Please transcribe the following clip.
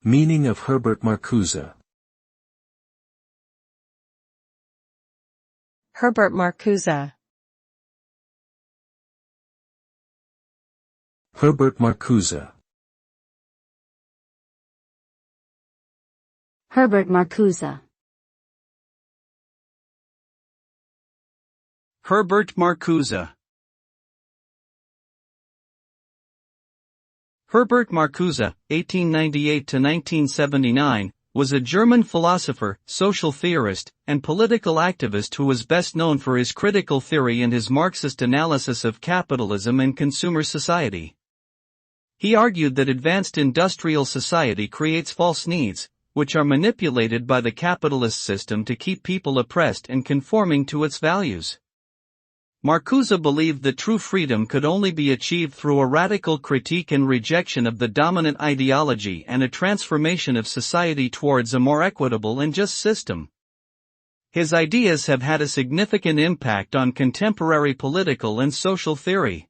Meaning of Herbert Marcuse. Herbert Marcuse. Herbert Marcuse. Herbert Marcuse. Herbert Marcuse. Herbert Marcuse, 1898–1979, was a German philosopher, social theorist, and political activist who was best known for his critical theory and his Marxist analysis of capitalism and consumer society. He argued that advanced industrial society creates false needs, which are manipulated by the capitalist system to keep people oppressed and conforming to its values. Marcuse believed that true freedom could only be achieved through a radical critique and rejection of the dominant ideology and a transformation of society towards a more equitable and just system. His ideas have had a significant impact on contemporary political and social theory.